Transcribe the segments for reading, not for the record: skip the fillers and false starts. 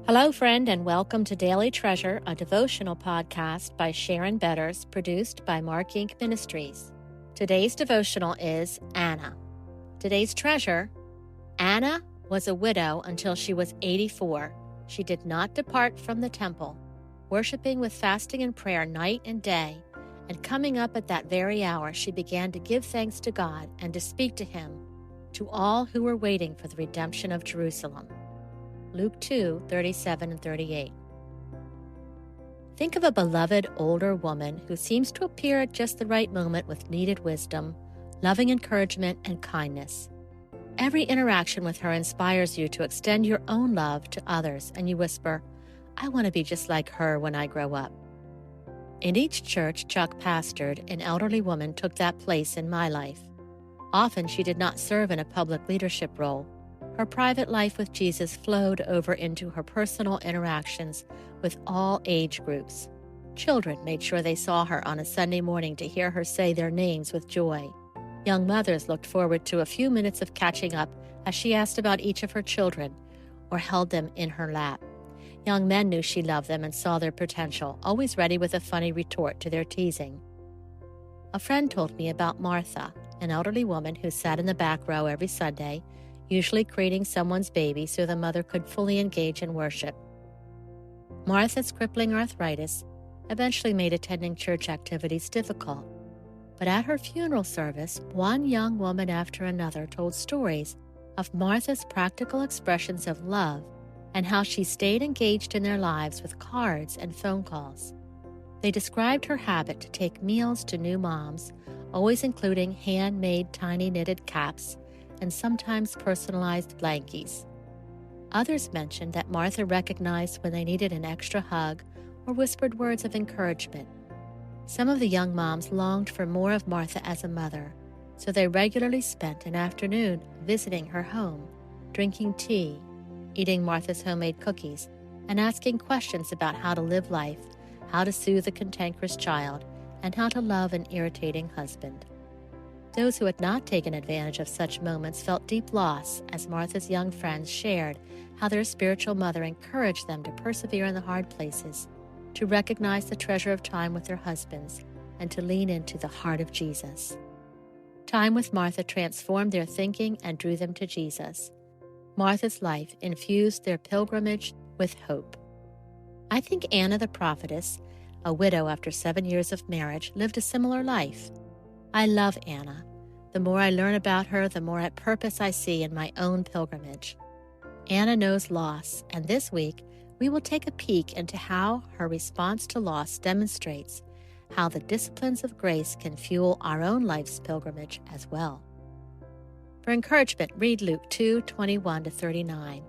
Hello, friend, and welcome to Daily Treasure, a devotional podcast by Sharon Betters, produced by Mark Inc. Ministries. Today's devotional is Anna. Today's treasure: Anna was a widow until she was 84. She did not depart from the temple, worshiping with fasting and prayer night and day, and coming up at that very hour, she began to give thanks to God and to speak to Him, to all who were waiting for the redemption of Jerusalem. Luke 2:37 and 38. Think of a beloved older woman who seems to appear at just the right moment with needed wisdom, loving encouragement, and kindness. Every interaction with her inspires you to extend your own love to others, and you whisper, "I want to be just like her when I grow up." In each church Chuck pastored, an elderly woman took that place in my life. Often she did not serve in a public leadership role. Her private life with Jesus flowed over into her personal interactions with all age groups. Children made sure they saw her on a Sunday morning to hear her say their names with joy. Young mothers looked forward to a few minutes of catching up as she asked about each of her children or held them in her lap. Young men knew she loved them and saw their potential, always ready with a funny retort to their teasing. A friend told me about Martha, an elderly woman who sat in the back row every Sunday, usually cradling someone's baby so the mother could fully engage in worship. Martha's crippling arthritis eventually made attending church activities difficult. But at her funeral service, one young woman after another told stories of Martha's practical expressions of love and how she stayed engaged in their lives with cards and phone calls. They described her habit to take meals to new moms, always including handmade tiny knitted caps and sometimes personalized blankies. Others mentioned that Martha recognized when they needed an extra hug or whispered words of encouragement. Some of the young moms longed for more of Martha as a mother, so they regularly spent an afternoon visiting her home, drinking tea, eating Martha's homemade cookies, and asking questions about how to live life, how to soothe a cantankerous child, and how to love an irritating husband. Those who had not taken advantage of such moments felt deep loss as Martha's young friends shared how their spiritual mother encouraged them to persevere in the hard places, to recognize the treasure of time with their husbands, and to lean into the heart of Jesus. Time with Martha transformed their thinking and drew them to Jesus. Martha's life infused their pilgrimage with hope. I think Anna the prophetess, a widow after 7 years of marriage, lived a similar life. I love Anna. The more I learn about her, the more at purpose I see in my own pilgrimage. Anna knows loss, and this week we will take a peek into how her response to loss demonstrates how the disciplines of grace can fuel our own life's pilgrimage as well. For encouragement, read Luke 2:21 to 39.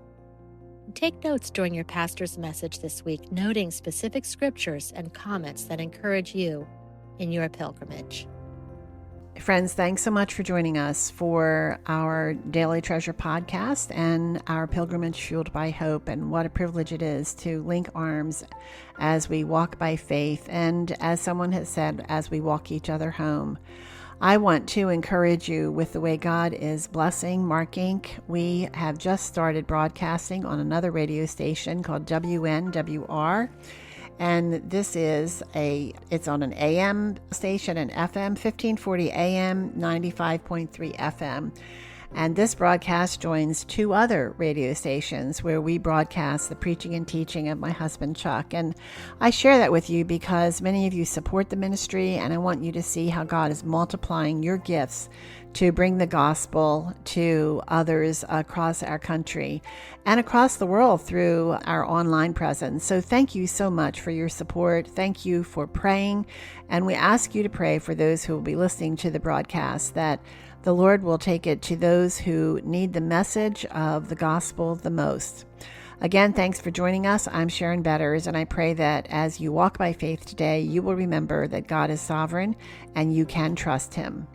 Take notes during your pastor's message this week, noting specific scriptures and comments that encourage you in your pilgrimage. Friends, thanks so much for joining us for our Daily Treasure podcast and our Pilgrimage Fueled by Hope. And what a privilege it is to link arms as we walk by faith. And as someone has said, as we walk each other home. I want to encourage you with the way God is blessing Mark Inc. We have just started broadcasting on another radio station called WNWR. And this is it's on an AM station and FM, 1540 AM, 95.3 FM. And this broadcast joins two other radio stations where we broadcast the preaching and teaching of my husband, Chuck. And I share that with you because many of you support the ministry, and I want you to see how God is multiplying your gifts to bring the gospel to others across our country and across the world through our online presence. So thank you so much for your support. Thank you for praying. And we ask you to pray for those who will be listening to the broadcast, that the Lord will take it to those who need the message of the gospel the most. Again, thanks for joining us. I'm Sharon Betters, and I pray that as you walk by faith today, you will remember that God is sovereign and you can trust Him.